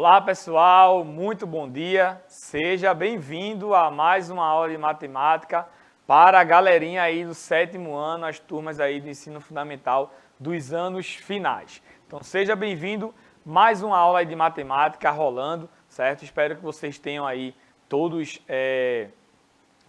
Olá pessoal, muito bom dia, seja bem-vindo a mais uma aula de matemática para a galerinha aí do 7º ano, as turmas aí do ensino fundamental dos anos finais. Então seja bem-vindo, mais uma aula aí de matemática rolando, certo? Espero que vocês tenham aí todos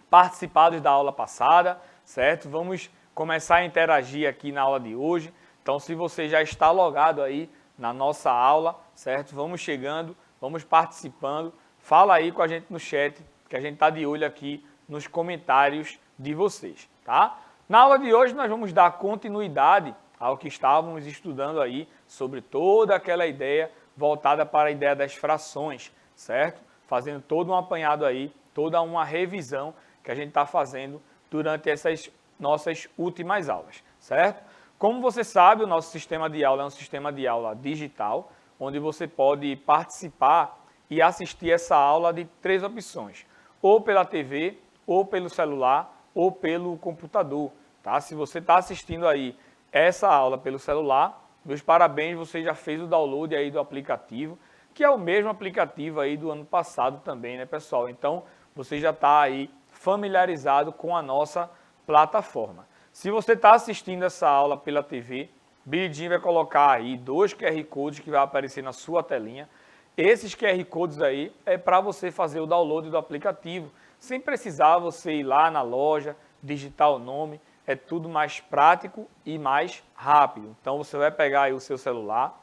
participados da aula passada, certo? Vamos começar a interagir aqui na aula de hoje. Então se você já está logado aí na nossa aula, certo? Vamos chegando, vamos participando. Fala aí com a gente no chat, que a gente está de olho aqui nos comentários de vocês, tá? Na aula de hoje nós vamos dar continuidade ao que estávamos estudando aí sobre toda aquela ideia voltada para a ideia das frações, certo? Fazendo todo um apanhado aí, toda uma revisão que a gente está fazendo durante essas nossas últimas aulas, certo? Como você sabe, o nosso sistema de aula é um sistema de aula digital, onde você pode participar e assistir essa aula de 3 opções, ou pela TV, ou pelo celular, ou pelo computador. Tá? Se você está assistindo aí essa aula pelo celular, meus parabéns, você já fez o download aí do aplicativo, que é o mesmo aplicativo aí do ano passado também, né, pessoal? Então, você já está aí familiarizado com a nossa plataforma. Se você está assistindo essa aula pela TV, Billy Jean vai colocar aí 2 QR Codes que vai aparecer na sua telinha. Esses QR Codes aí é para você fazer o download do aplicativo, sem precisar você ir lá na loja, digitar o nome, é tudo mais prático e mais rápido. Então você vai pegar aí o seu celular,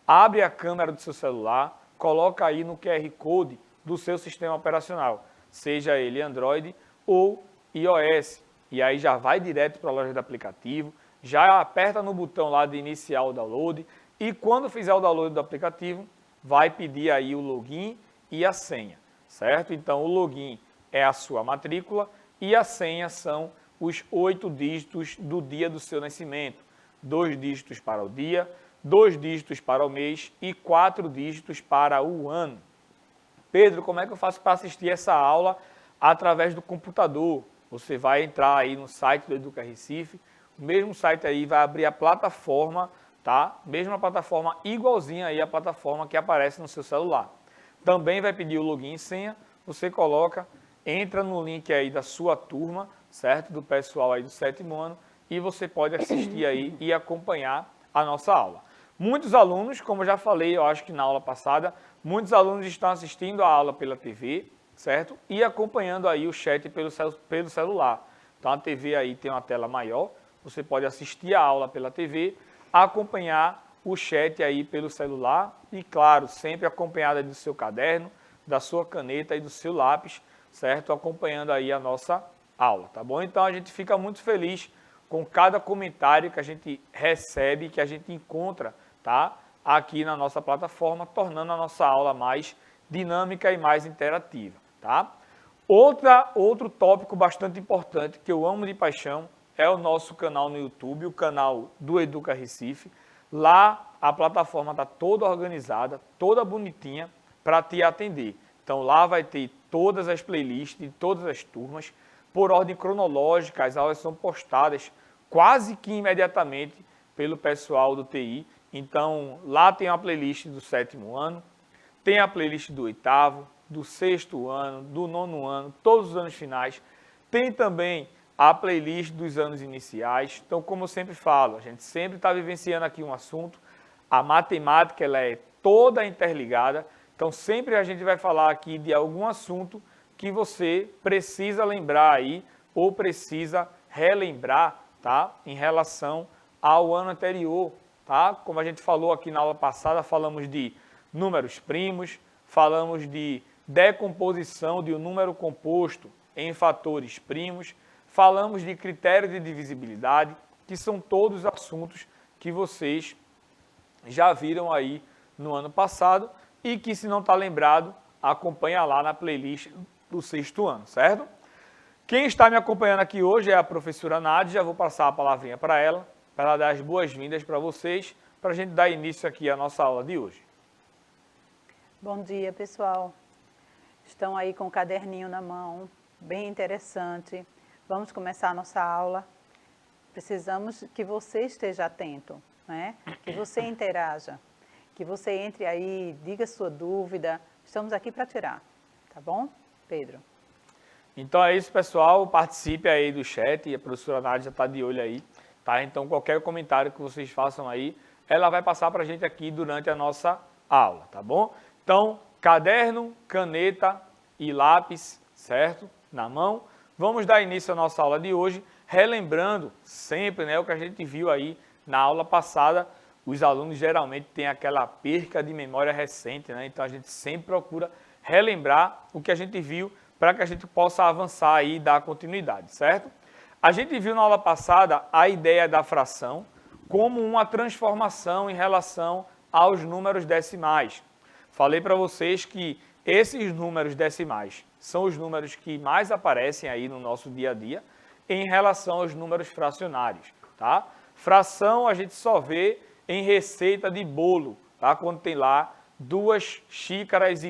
abre a câmera do seu celular, coloca aí no QR Code do seu sistema operacional, seja ele Android ou iOS. E aí já vai direto para a loja do aplicativo, já aperta no botão lá de iniciar o download e quando fizer o download do aplicativo, vai pedir aí o login e a senha, certo? Então o login é a sua matrícula e a senha são os 8 dígitos do dia do seu nascimento. 2 dígitos para o dia, 2 dígitos para o mês e 4 dígitos para o ano. Pedro, como é que eu faço para assistir essa aula através do computador? Você vai entrar aí no site do Educa Recife, o mesmo site aí vai abrir a plataforma, tá? Mesma plataforma, igualzinha aí a plataforma que aparece no seu celular. Também vai pedir o login e senha, você coloca, entra no link aí da sua turma, certo? Do pessoal aí do 7º ano e você pode assistir aí e acompanhar a nossa aula. Muitos alunos, como eu já falei, eu acho que na aula passada, muitos alunos estão assistindo a aula pela TV, certo? E acompanhando aí o chat pelo celular. Então a TV aí tem uma tela maior, você pode assistir a aula pela TV, acompanhar o chat aí pelo celular e, claro, sempre acompanhada do seu caderno, da sua caneta e do seu lápis, certo? Acompanhando aí a nossa aula, tá bom? Então a gente fica muito feliz com cada comentário que a gente recebe, que a gente encontra, tá? Aqui na nossa plataforma, tornando a nossa aula mais dinâmica e mais interativa, tá? Outro tópico bastante importante que eu amo de paixão é o nosso canal no YouTube, o canal do Educa Recife. Lá a plataforma está toda organizada, toda bonitinha para te atender. Então lá vai ter todas as playlists de todas as turmas, por ordem cronológica, as aulas são postadas quase que imediatamente pelo pessoal do TI. Então lá tem a playlist do 7º ano, tem a playlist do 8º, do 6º ano, do 9º ano, todos os anos finais. Tem também a playlist dos anos iniciais. Então, como eu sempre falo, a gente sempre está vivenciando aqui um assunto. A matemática ela é toda interligada. Então, sempre a gente vai falar aqui de algum assunto que você precisa lembrar aí ou precisa relembrar, tá? Em relação ao ano anterior, tá? Como a gente falou aqui na aula passada, falamos de números primos, falamos de decomposição de um número composto em fatores primos, falamos de critério de divisibilidade, que são todos assuntos que vocês já viram aí no ano passado e que, se não está lembrado, acompanha lá na playlist do 6º ano, certo? Quem está me acompanhando aqui hoje é a professora Nádia, já vou passar a palavrinha para ela dar as boas-vindas para vocês, para a gente dar início aqui à nossa aula de hoje. Bom dia, pessoal. Estão aí com o caderninho na mão, bem interessante. Vamos começar a nossa aula. Precisamos que você esteja atento, né? Que você interaja. que você entre aí, diga sua dúvida, estamos aqui para tirar, tá bom, Pedro? Então é isso, pessoal, participe aí do chat, e a professora Nádia já está de olho aí, tá? Então qualquer comentário que vocês façam aí, ela vai passar para a gente aqui durante a nossa aula, tá bom? Então, caderno, caneta e lápis, certo? Na mão. Vamos dar início à nossa aula de hoje, relembrando sempre, né, o que a gente viu aí na aula passada. Os alunos geralmente têm aquela perca de memória recente, né? Então a gente sempre procura relembrar o que a gente viu para que a gente possa avançar aí e dar continuidade, certo? A gente viu na aula passada a ideia da fração como uma transformação em relação aos números decimais. Falei para vocês que esses números decimais são os números que mais aparecem aí no nosso dia a dia em relação aos números fracionários, tá? Fração a gente só vê em receita de bolo, tá? Quando tem lá 2,5 xícaras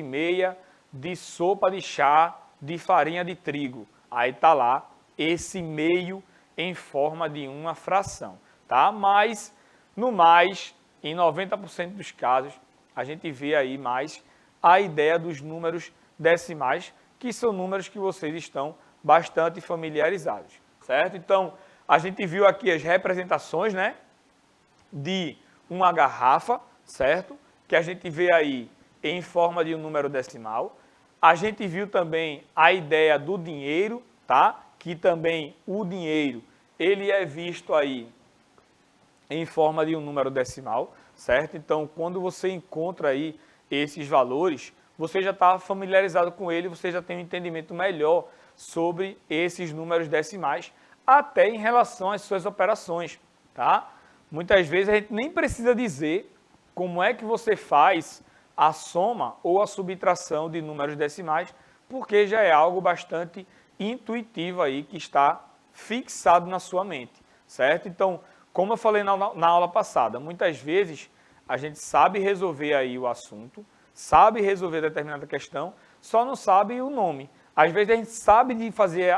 de sopa de chá de farinha de trigo. Aí tá lá esse meio em forma de uma fração, tá? Mas, no mais, em 90% dos casos, a gente vê aí mais a ideia dos números decimais, que são números que vocês estão bastante familiarizados, certo? Então, a gente viu aqui as representações, né, de uma garrafa, certo? Que a gente vê aí em forma de um número decimal. A gente viu também a ideia do dinheiro, tá? Que também o dinheiro, ele é visto aí em forma de um número decimal, certo? Então, quando você encontra aí esses valores, você já está familiarizado com ele, você já tem um entendimento melhor sobre esses números decimais, até em relação às suas operações, tá? Muitas vezes a gente nem precisa dizer como é que você faz a soma ou a subtração de números decimais, porque já é algo bastante intuitivo aí que está fixado na sua mente, certo? Então, como eu falei na aula passada, muitas vezes a gente sabe resolver aí o assunto, sabe resolver determinada questão, só não sabe o nome. Às vezes a gente sabe de fazer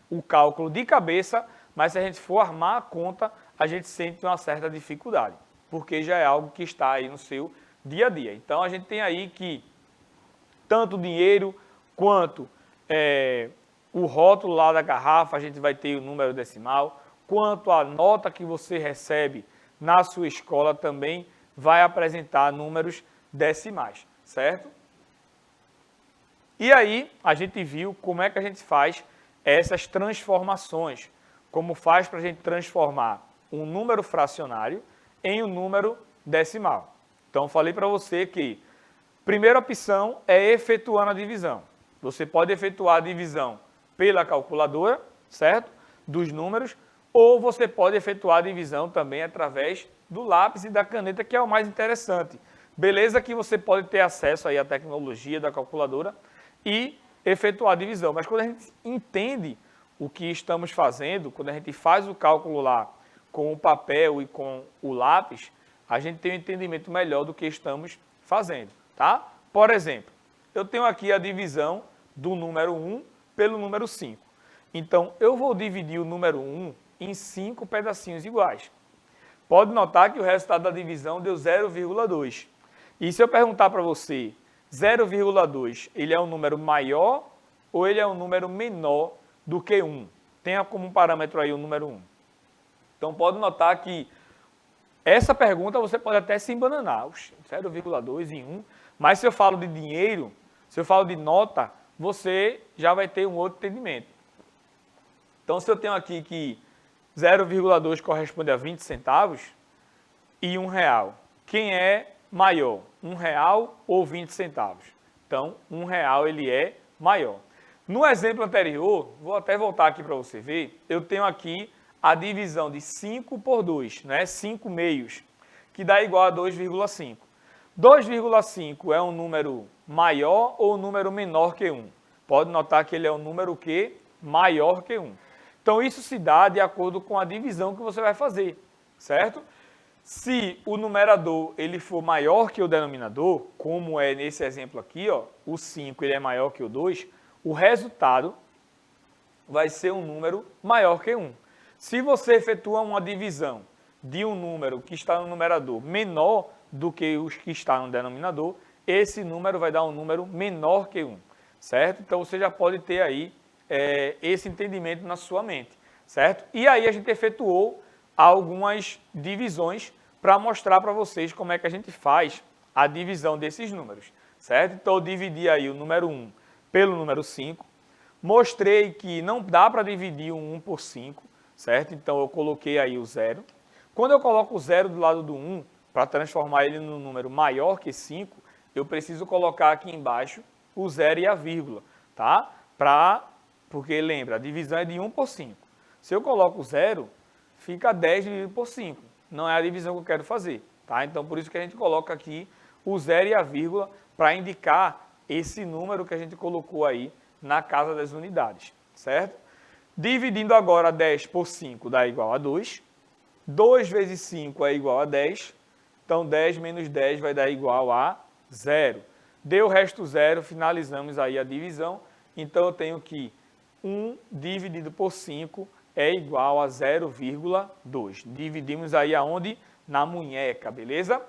o cálculo de cabeça, mas se a gente for armar a conta, a gente sente uma certa dificuldade, porque já é algo que está aí no seu dia a dia. Então, a gente tem aí que tanto o dinheiro quanto o rótulo lá da garrafa, a gente vai ter o número decimal, quanto a nota que você recebe na sua escola também vai apresentar números decimais, certo? E aí, a gente viu como é que a gente faz essas transformações, como faz para a gente transformar um número fracionário em um número decimal. Então, falei para você que a primeira opção é efetuando a divisão. Você pode efetuar a divisão pela calculadora, certo? Dos números, ou você pode efetuar a divisão também através do lápis e da caneta, que é o mais interessante. Beleza que você pode ter acesso aí à tecnologia da calculadora e efetuar a divisão, mas quando a gente entende o que estamos fazendo, quando a gente faz o cálculo lá com o papel e com o lápis, a gente tem um entendimento melhor do que estamos fazendo, tá? Por exemplo, eu tenho aqui a divisão do número 1 pelo número 5. Então, eu vou dividir o número 1 em 5 pedacinhos iguais. Pode notar que o resultado da divisão deu 0,2. E se eu perguntar para você, 0,2, ele é um número maior ou ele é um número menor do que 1? Tenha como parâmetro aí o número 1. Então, pode notar que essa pergunta você pode até se embananar, 0,2 em 1, mas se eu falo de dinheiro, se eu falo de nota, você já vai ter um outro entendimento. Então, se eu tenho aqui que 0,2 corresponde a 20 centavos e R$1, quem é maior, R$1 ou 20 centavos? Então, R$1 ele é maior. No exemplo anterior, vou até voltar aqui para você ver, eu tenho aqui a divisão de 5 por 2, né? 5 meios, que dá igual a 2,5. 2,5 é um número maior ou um número menor que 1? Pode notar que ele é um número que maior que 1. Então, isso se dá de acordo com a divisão que você vai fazer, certo? Se o numerador ele for maior que o denominador, como é nesse exemplo aqui, ó, o 5 ele é maior que o 2, o resultado vai ser um número maior que 1. Se você efetua uma divisão de um número que está no numerador menor do que os que estão no denominador, esse número vai dar um número menor que 1, certo? Então, você já pode ter aí esse entendimento na sua mente, certo? E aí a gente efetuou algumas divisões para mostrar para vocês como é que a gente faz a divisão desses números, certo? Então, eu dividi aí o número 1 pelo número 5, mostrei que não dá para dividir o 1 por 5, certo? Então, eu coloquei aí o 0. Quando eu coloco o 0 do lado do 1, para transformar ele num número maior que 5, eu preciso colocar aqui embaixo o 0 e a vírgula, tá? Porque lembra, a divisão é de 1 por 5. Se eu coloco 0, fica 10 dividido por 5. Não é a divisão que eu quero fazer, tá? Então, por isso que a gente coloca aqui o 0 e a vírgula para indicar esse número que a gente colocou aí na casa das unidades, certo? Dividindo agora 10 por 5 dá igual a 2. 2 vezes 5 é igual a 10. Então, 10 menos 10 vai dar igual a 0. Deu o resto 0, finalizamos aí a divisão. Então, eu tenho que 1 dividido por 5 é igual a 0,2. Dividimos aí aonde? Na munheca, beleza?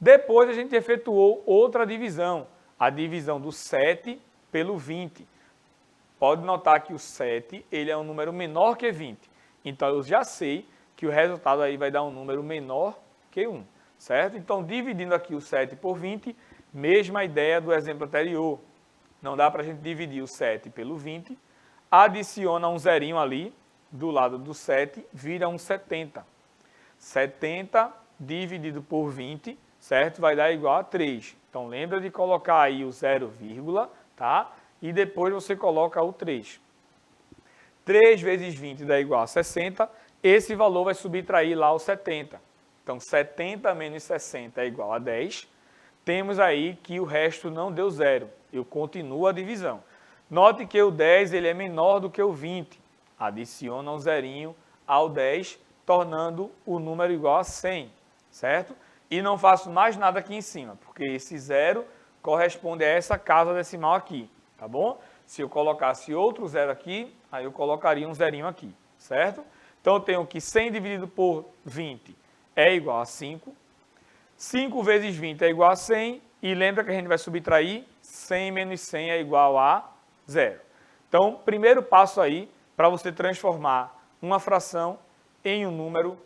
Depois, a gente efetuou outra divisão. A divisão do 7 pelo 20. Pode notar que o 7 ele é um número menor que 20. Então, eu já sei que o resultado aí vai dar um número menor que 1. Certo? Então, dividindo aqui o 7 por 20, mesma ideia do exemplo anterior. Não dá para a gente dividir o 7 pelo 20, adiciona um zerinho ali, do lado do 7, vira um 70. 70 dividido por 20, certo? Vai dar igual a 3. Então, lembra de colocar aí o 0, tá? E depois você coloca o 3. 3 vezes 20 dá igual a 60. Esse valor vai subtrair lá o 70. Então, 70 menos 60 é igual a 10. Temos aí que o resto não deu 0. Eu continuo a divisão. Note que o 10 ele é menor do que o 20. Adiciona um zerinho ao 10, tornando o número igual a 100, certo? E não faço mais nada aqui em cima, porque esse 0 corresponde a essa casa decimal aqui, tá bom? Se eu colocasse outro 0 aqui, aí eu colocaria um zerinho aqui, certo? Então, eu tenho que 100 dividido por 20 é igual a 5. 5 vezes 20 é igual a 100. E lembra que a gente vai subtrair 100 menos 100 é igual a 0. Então, primeiro passo aí, para você transformar uma fração em um número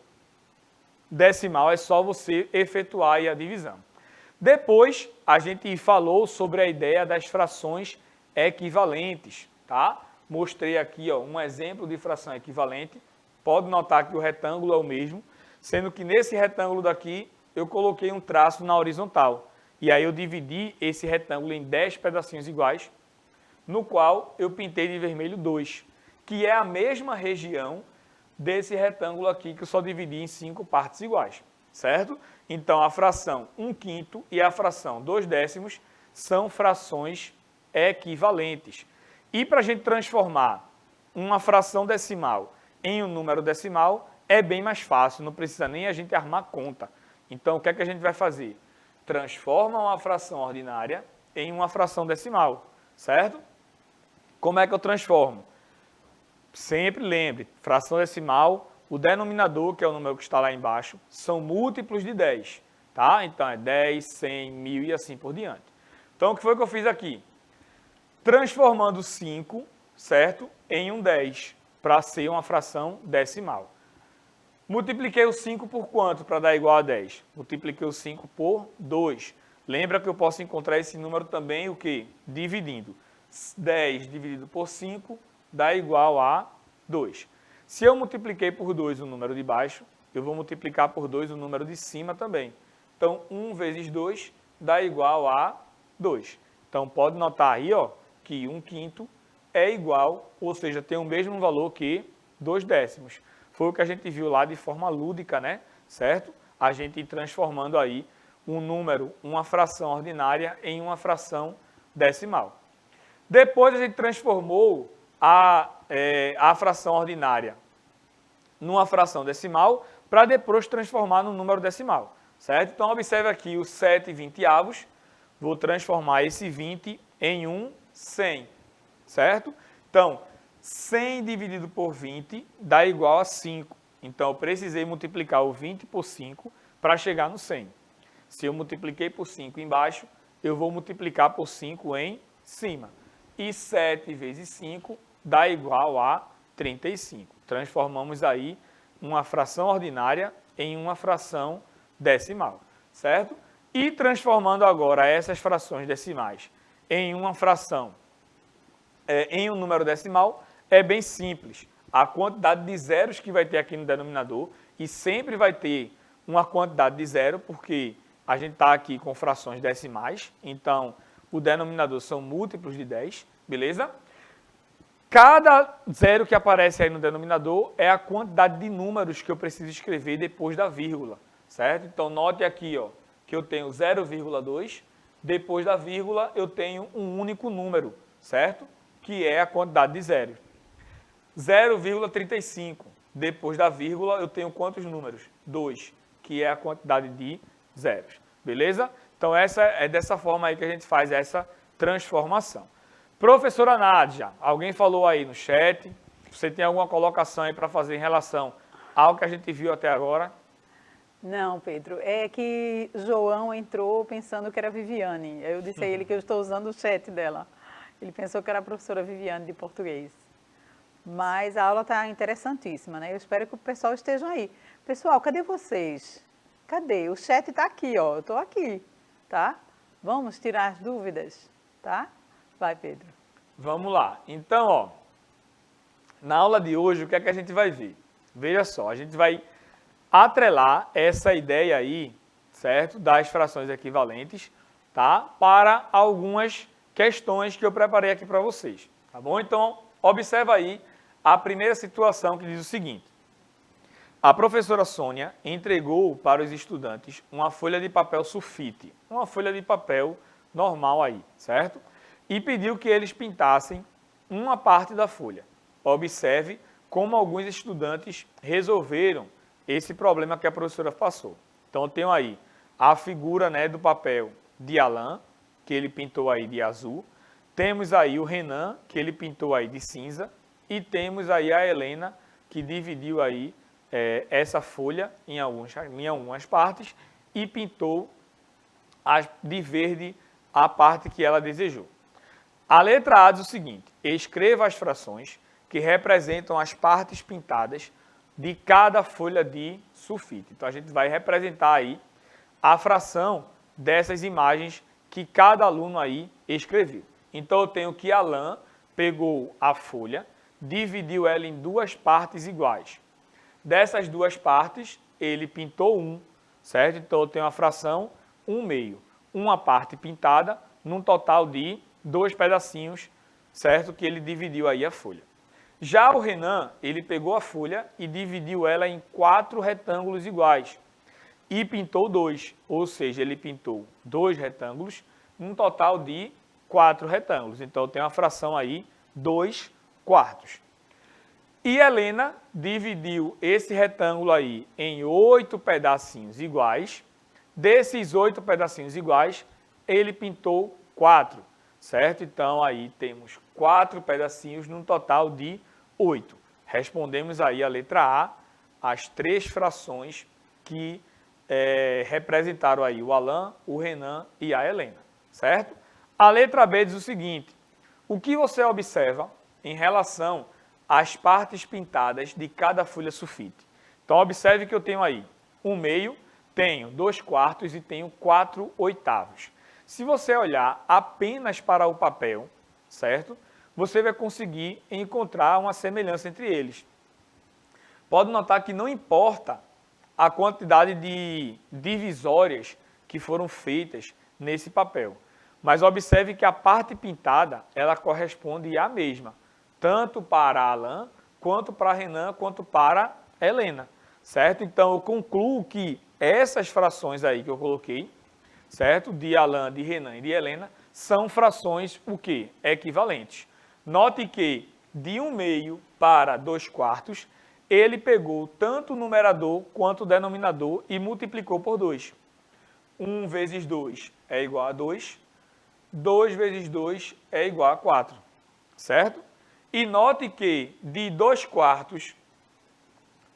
decimal, é só você efetuar aí a divisão. Depois, a gente falou sobre a ideia das frações equivalentes, tá? Mostrei aqui ó, um exemplo de fração equivalente. Pode notar que o retângulo é o mesmo, sendo que nesse retângulo daqui eu coloquei um traço na horizontal. E aí eu dividi esse retângulo em 10 pedacinhos iguais, no qual eu pintei de vermelho 2, que é a mesma região desse retângulo aqui que eu só dividi em 5 partes iguais, certo? Então, a fração 1/5 e a fração 2/10 são frações equivalentes. E para a gente transformar uma fração decimal em um número decimal, é bem mais fácil, não precisa nem a gente armar conta. Então, o que é que a gente vai fazer? Transforma uma fração ordinária em uma fração decimal, certo? Como é que eu transformo? Sempre lembre, fração decimal, o denominador, que é o número que está lá embaixo, são múltiplos de 10, tá? Então, é 10, 100, 1000 e assim por diante. Então, o que foi que eu fiz aqui? Transformando 5, certo? Em um 10, para ser uma fração decimal. Multipliquei o 5 por quanto para dar igual a 10? Multipliquei o 5 por 2. Lembra que eu posso encontrar esse número também, o quê? Dividindo. 10 dividido por 5 dá igual a 2. Se eu multipliquei por 2 o número de baixo, eu vou multiplicar por 2 o número de cima também. Então, 1 vezes 2 dá igual a 2. Então, pode notar aí ó, que 1/5 é igual, ou seja, tem o mesmo valor que 2/10. Foi o que a gente viu lá de forma lúdica, né? Certo? A gente transformando aí um número, uma fração ordinária em uma fração decimal. Depois a gente transformou a fração ordinária numa fração decimal para depois transformar num número decimal, certo? Então, observe aqui os 7/20. Vou transformar esse 20 em um 100, certo? Então, 100 dividido por 20 dá igual a 5. Então, eu precisei multiplicar o 20 por 5 para chegar no 100. Se eu multipliquei por 5 embaixo, eu vou multiplicar por 5 em cima. E 7 vezes 5 dá igual a 35. Transformamos aí uma fração ordinária em uma fração decimal, certo? E transformando agora essas frações decimais em uma fração, em um número decimal, é bem simples. A quantidade de zeros que vai ter aqui no denominador, e sempre vai ter uma quantidade de zero, porque a gente está aqui com frações decimais, então o denominador são múltiplos de 10, beleza? Cada zero que aparece aí no denominador é a quantidade de números que eu preciso escrever depois da vírgula, certo? Então, note aqui, ó, que eu tenho 0,2, depois da vírgula eu tenho um único número, certo? Que é a quantidade de zeros. 0,35, depois da vírgula eu tenho quantos números? 2, que é a quantidade de zeros, beleza? Então, é dessa forma aí que a gente faz essa transformação. Professora Nádia, alguém falou aí no chat, você tem alguma colocação aí para fazer em relação ao que a gente viu até agora? Não, Pedro, é que João entrou pensando que era Viviane. Eu disse a ele que eu estou usando o chat dela. Ele pensou que era a professora Viviane de português. Mas a aula está interessantíssima, né? Eu espero que o pessoal esteja aí. Pessoal, cadê vocês? Cadê? O chat está aqui, ó. Eu estou aqui, tá? Vamos tirar as dúvidas, tá? Vai, Pedro. Vamos lá. Então, ó, na aula de hoje, o que é que a gente vai ver? Veja só, a gente vai atrelar essa ideia aí, certo? Das frações equivalentes, tá? Para algumas questões que eu preparei aqui para vocês, tá bom? Então, observa aí a primeira situação que diz o seguinte. A professora Sônia entregou para os estudantes uma folha de papel sulfite, uma folha de papel normal aí, certo? E pediu que eles pintassem uma parte da folha. Observe como alguns estudantes resolveram esse problema que a professora passou. Então, eu tenho aí a figura, né, do papel de Alain, que ele pintou aí de azul. Temos aí o Renan, que ele pintou aí de cinza. E temos aí a Helena, que dividiu aí essa folha em algumas partes e pintou de verde a parte que ela desejou. A letra A diz o seguinte: escreva as frações que representam as partes pintadas de cada folha de sulfite. Então, a gente vai representar aí a fração dessas imagens que cada aluno aí escreveu. Então, eu tenho que Alain pegou a folha, dividiu ela em duas partes iguais. Dessas duas partes, ele pintou um, certo? Então, eu tenho a fração 1/2. Uma parte pintada, num total de 2 pedacinhos, certo? Que ele dividiu aí a folha. Já o Renan, ele pegou a folha e dividiu ela em 4 retângulos iguais e pintou 2, ou seja, ele pintou 2 retângulos, num total de 4 retângulos. Então, tem uma fração aí, 2/4. E Helena dividiu esse retângulo aí em 8 pedacinhos iguais. Desses 8 pedacinhos iguais, ele pintou 4, certo? Então, aí temos 4 pedacinhos num total de 8. Respondemos aí a letra A, as 3 frações que representaram aí o Alain, o Renan e a Helena, certo? A letra B diz o seguinte: o que você observa em relação às partes pintadas de cada folha sulfite? Então, observe que eu tenho aí 1/2, tenho 2/4 e tenho 4/8. Se você olhar apenas para o papel, certo? Você vai conseguir encontrar uma semelhança entre eles. Pode notar que não importa a quantidade de divisórias que foram feitas nesse papel, mas observe que a parte pintada, ela corresponde à mesma, tanto para Alain, quanto para Renan, quanto para Helena, certo? Então, eu concluo que essas frações aí que eu coloquei, certo? De Alain, de Renan e de Helena, são frações o quê? Equivalentes. Note que de 1/2 para 2/4, ele pegou tanto o numerador quanto o denominador e multiplicou por 2. 1 vezes 2 é igual a 2. 2 vezes 2 é igual a 4, certo? E note que de 2/4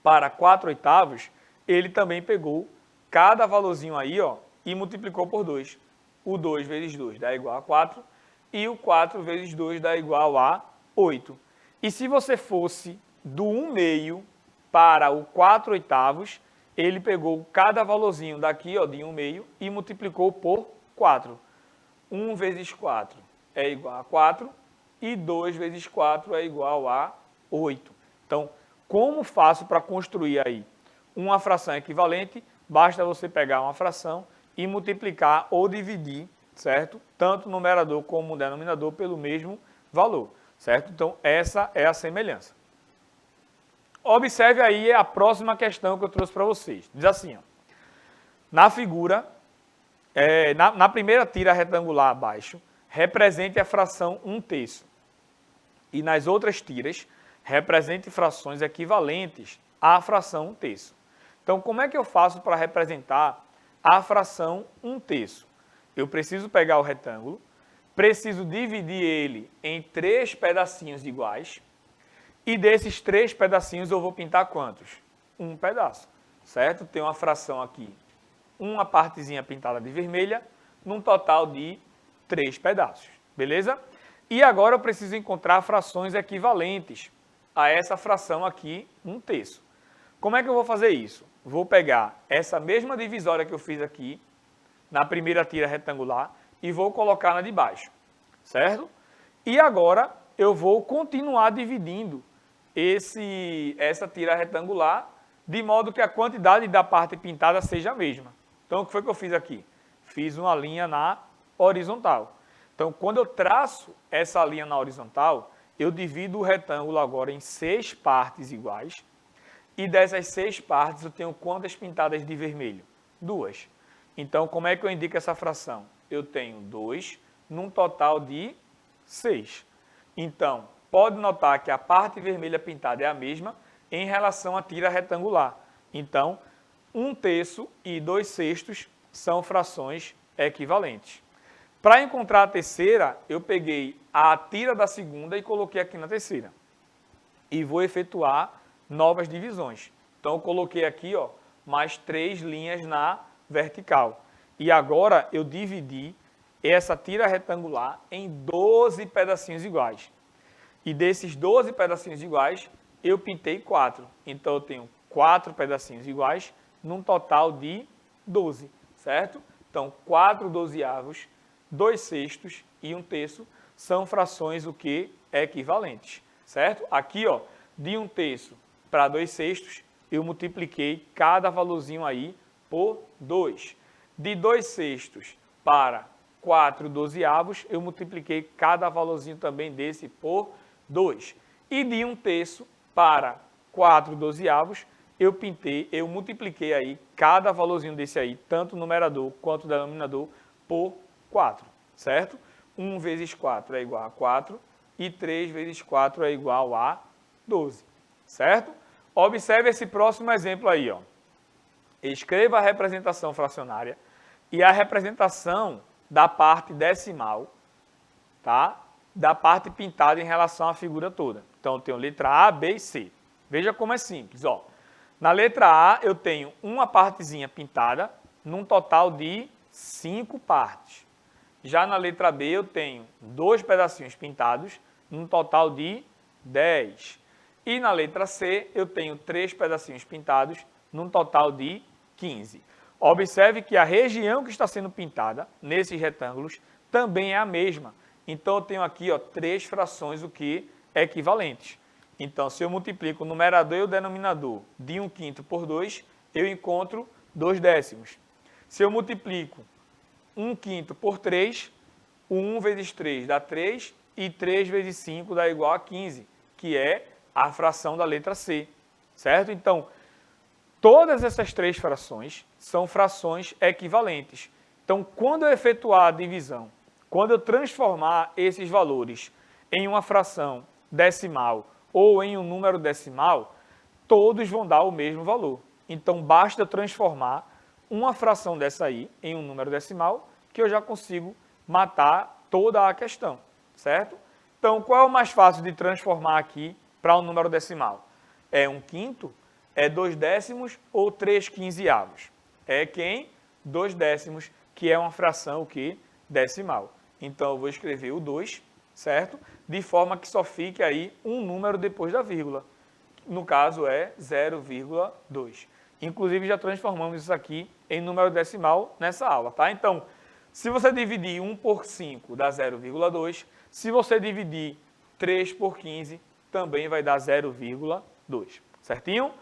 para 4/8, ele também pegou cada valorzinho aí, ó, e multiplicou por 2. O 2 vezes 2 dá igual a 4 e o 4 vezes 2 dá igual a 8. E se você fosse do 1/2 para o 4/8, ele pegou cada valorzinho daqui, ó, de 1/2 e multiplicou por 4. 1 vezes 4 é igual a 4 e 2 vezes 4 é igual a 8. Então, como faço para construir aí uma fração equivalente? Basta você pegar uma fração e multiplicar ou dividir, certo? Tanto o numerador como o denominador pelo mesmo valor, certo? Então, essa é a semelhança. Observe aí a próxima questão que eu trouxe para vocês. Diz assim, ó, na figura, na primeira tira retangular abaixo, represente a fração 1/3. E nas outras tiras, represente frações equivalentes à fração 1/3. Então, como é que eu faço para representar a fração 1/3? Eu preciso pegar o retângulo, preciso dividir ele em 3 pedacinhos iguais, e desses 3 pedacinhos eu vou pintar quantos? Um pedaço, certo? Tem uma fração aqui, uma partezinha pintada de vermelha, num total de 3 pedaços, beleza? E agora eu preciso encontrar frações equivalentes a essa fração aqui, 1/3. Como é que eu vou fazer isso? Vou pegar essa mesma divisória que eu fiz aqui, na primeira tira retangular, e vou colocar na de baixo, certo? E agora eu vou continuar dividindo essa tira retangular, de modo que a quantidade da parte pintada seja a mesma. Então, o que foi que eu fiz aqui? Fiz uma linha na horizontal. Então, quando eu traço essa linha na horizontal, eu divido o retângulo agora em 6 partes iguais. E dessas 6 partes, eu tenho quantas pintadas de vermelho? 2. Então, como é que eu indico essa fração? Eu tenho 2 num total de 6. Então, pode notar que a parte vermelha pintada é a mesma em relação à tira retangular. Então, 1/3 e 2/6 são frações equivalentes. Para encontrar a terceira, eu peguei a tira da segunda e coloquei aqui na terceira. E vou efetuar novas divisões. Então, eu coloquei aqui, ó, mais 3 linhas na vertical. E agora eu dividi essa tira retangular em 12 pedacinhos iguais. E desses 12 pedacinhos iguais, eu pintei 4. Então, eu tenho 4 pedacinhos iguais, num total de 12, certo? Então, 4 dozeavos, 2/6 e 1/3 são frações o que? Equivalentes, certo? Aqui, ó, de 1/3 para 2/6, eu multipliquei cada valorzinho aí por 2. De 2/6 para 4 dozeavos, eu multipliquei cada valorzinho também desse por 2. E de 1/3 para 4 dozeavos, eu multipliquei aí cada valorzinho desse aí, tanto o numerador quanto o denominador, por 4, certo? 1 vezes 4 é igual a 4 e 3 vezes 4 é igual a 12, certo? Observe esse próximo exemplo aí, ó. Escreva a representação fracionária e a representação da parte decimal, tá? Da parte pintada em relação à figura toda. Então, eu tenho letra A, B e C. Veja como é simples, ó. Na letra A, eu tenho uma partezinha pintada, num total de 5 partes. Já na letra B, eu tenho 2 pedacinhos pintados, num total de 10. E na letra C, eu tenho 3 pedacinhos pintados, num total de 15. Observe que a região que está sendo pintada, nesses retângulos, também é a mesma. Então, eu tenho aqui, ó, 3 frações, o que equivalentes. Então, se eu multiplico o numerador e o denominador de 1/5 por 2, eu encontro 2/10. Se eu multiplico 1/5 por 3, o 1 vezes 3 dá 3 e 3 vezes 5 dá igual a 15, que é a fração da letra C, certo? Então, todas essas 3 frações são frações equivalentes. Então, quando eu efetuar a divisão, quando eu transformar esses valores em uma fração decimal ou em um número decimal, todos vão dar o mesmo valor. Então, basta eu transformar uma fração dessa aí em um número decimal, que eu já consigo matar toda a questão, certo? Então, qual é o mais fácil de transformar aqui para um número decimal? É 1/5, é 2/10 ou 3/15? É quem? 2/10, que é uma fração o quê? Decimal. Então, eu vou escrever o 2, certo? De forma que só fique aí um número depois da vírgula. No caso, é 0,2. Inclusive, já transformamos isso aqui em número decimal nessa aula, tá? Então, se você dividir 1 por 5, dá 0,2. Se você dividir 3 por 15, também vai dar 0,2. Certinho?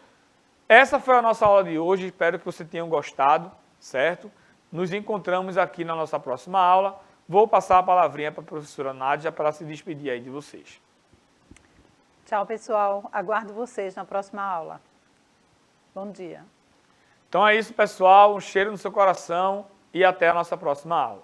Essa foi a nossa aula de hoje. Espero que você tenha gostado, certo? Nos encontramos aqui na nossa próxima aula. Vou passar a palavrinha para a professora Nádia para se despedir aí de vocês. Tchau, pessoal. Aguardo vocês na próxima aula. Bom dia. Então é isso, pessoal. Um cheiro no seu coração e até a nossa próxima aula.